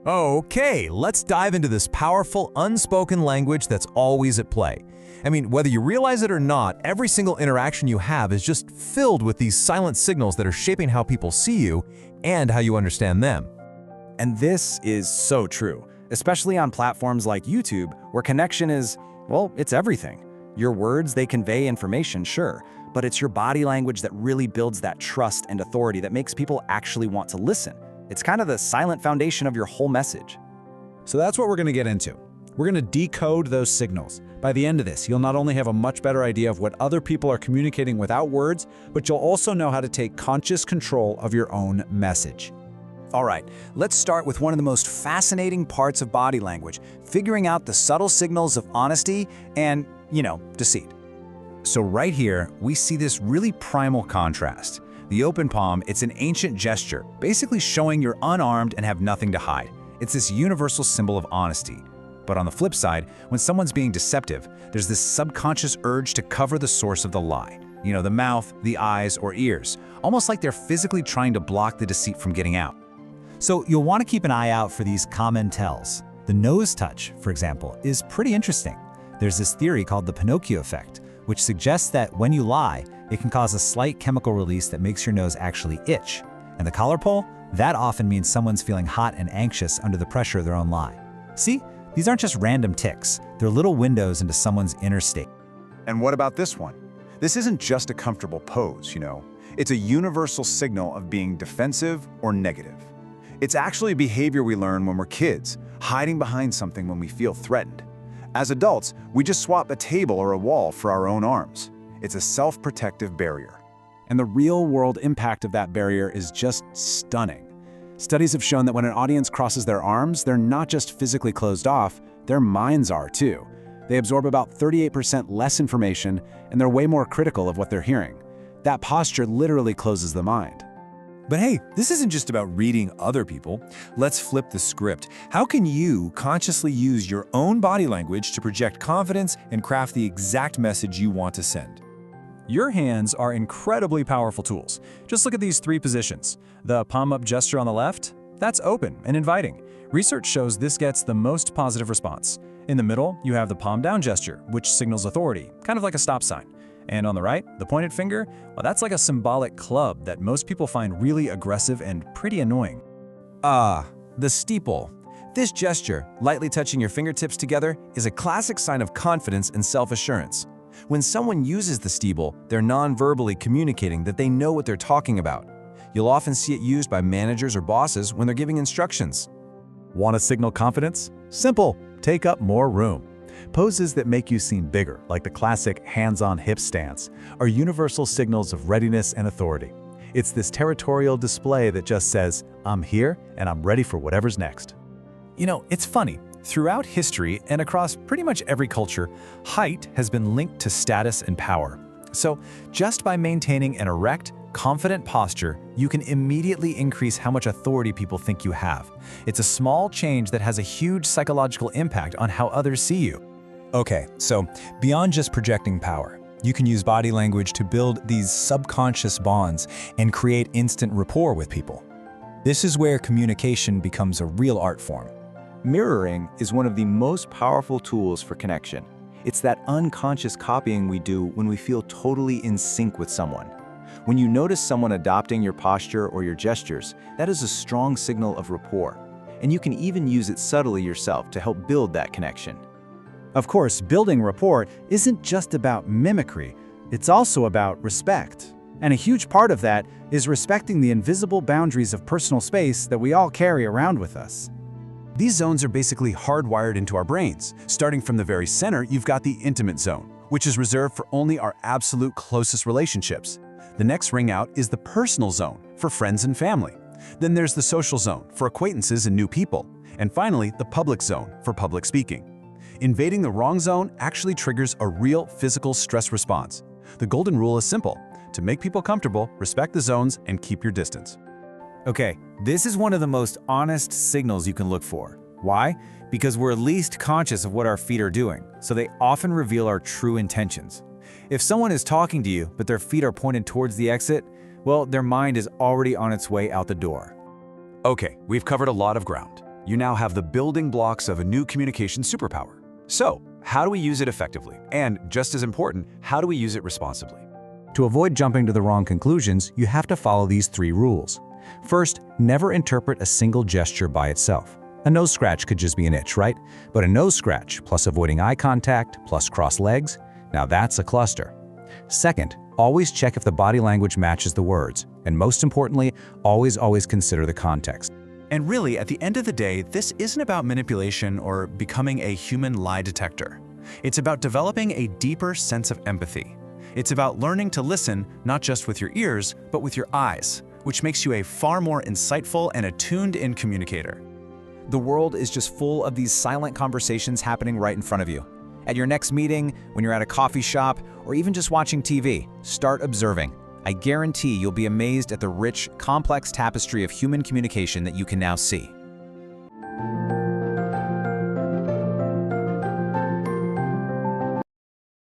Okay, let's dive into this powerful, unspoken language that's always at play. I mean, whether you realize it or not, every single interaction you have is just filled with these silent signals that are shaping how people see you and how you understand them. And this is so true, especially on platforms like YouTube, where connection is, well, it's everything. Your words, they convey information, sure, but it's your body language that really builds that trust and authority that makes people actually want to listen. It's kind of the silent foundation of your whole message. So that's what we're going to get into. We're going to decode those signals. By the end of this, you'll not only have a much better idea of what other people are communicating without words, but you'll also know how to take conscious control of your own message. All right, let's start with one of the most fascinating parts of body language, figuring out the subtle signals of honesty and, deceit. So right here, we see this really primal contrast. The open palm, it's an ancient gesture, basically showing you're unarmed and have nothing to hide. It's this universal symbol of honesty. But on the flip side, when someone's being deceptive, there's this subconscious urge to cover the source of the lie. The mouth, the eyes, or ears, almost like they're physically trying to block the deceit from getting out. So you'll want to keep an eye out for these common tells. The nose touch, for example, is pretty interesting. There's this theory called the Pinocchio effect, which suggests that when you lie, it can cause a slight chemical release that makes your nose actually itch. And the collar pull? That often means someone's feeling hot and anxious under the pressure of their own lie. See? These aren't just random tics. They're little windows into someone's inner state. And what about this one? This isn't just a comfortable pose, It's a universal signal of being defensive or negative. It's actually a behavior we learn when we're kids, hiding behind something when we feel threatened. As adults, we just swap a table or a wall for our own arms. It's a self-protective barrier. And the real-world impact of that barrier is just stunning. Studies have shown that when an audience crosses their arms, they're not just physically closed off, their minds are too. They absorb about 38% less information, and they're way more critical of what they're hearing. That posture literally closes the mind. But hey, this isn't just about reading other people. Let's flip the script. How can you consciously use your own body language to project confidence and craft the exact message you want to send? Your hands are incredibly powerful tools. Just look at these three positions. The palm-up gesture on the left, that's open and inviting. Research shows this gets the most positive response. In the middle, you have the palm-down gesture, which signals authority, kind of like a stop sign. And on the right, the pointed finger, well, that's like a symbolic club that most people find really aggressive and pretty annoying. The steeple. This gesture, lightly touching your fingertips together, is a classic sign of confidence and self-assurance. When someone uses the steeple, they're non-verbally communicating that they know what they're talking about. You'll often see it used by managers or bosses when they're giving instructions. Want to signal confidence? Simple. Take up more room. Poses that make you seem bigger, like the classic hands-on hip stance, are universal signals of readiness and authority. It's this territorial display that just says, I'm here and I'm ready for whatever's next. It's funny. Throughout history and across pretty much every culture, height has been linked to status and power. So just by maintaining an erect, confident posture, you can immediately increase how much authority people think you have. It's a small change that has a huge psychological impact on how others see you. Okay, so beyond just projecting power, you can use body language to build these subconscious bonds and create instant rapport with people. This is where communication becomes a real art form. Mirroring is one of the most powerful tools for connection. It's that unconscious copying we do when we feel totally in sync with someone. When you notice someone adopting your posture or your gestures, that is a strong signal of rapport. And you can even use it subtly yourself to help build that connection. Of course, building rapport isn't just about mimicry, it's also about respect. And a huge part of that is respecting the invisible boundaries of personal space that we all carry around with us. These zones are basically hardwired into our brains. Starting from the very center, you've got the intimate zone, which is reserved for only our absolute closest relationships. The next ring out is the personal zone, for friends and family. Then there's the social zone, for acquaintances and new people. And finally, the public zone, for public speaking. Invading the wrong zone actually triggers a real physical stress response. The golden rule is simple: to make people comfortable, respect the zones, and keep your distance. Okay, this is one of the most honest signals you can look for. Why? Because we're least conscious of what our feet are doing, so they often reveal our true intentions. If someone is talking to you, but their feet are pointed towards the exit, well, their mind is already on its way out the door. Okay, we've covered a lot of ground. You now have the building blocks of a new communication superpower. So, how do we use it effectively? And just as important, how do we use it responsibly? To avoid jumping to the wrong conclusions, you have to follow these 3 rules. First, never interpret a single gesture by itself. A nose scratch could just be an itch, right? But a nose scratch plus avoiding eye contact plus crossed legs, now that's a cluster. Second, always check if the body language matches the words. And most importantly, always consider the context. And really, at the end of the day, this isn't about manipulation or becoming a human lie detector. It's about developing a deeper sense of empathy. It's about learning to listen not just with your ears, but with your eyes, which makes you a far more insightful and attuned-in communicator. The world is just full of these silent conversations happening right in front of you. At your next meeting, when you're at a coffee shop, or even just watching TV, start observing. I guarantee you'll be amazed at the rich, complex tapestry of human communication that you can now see.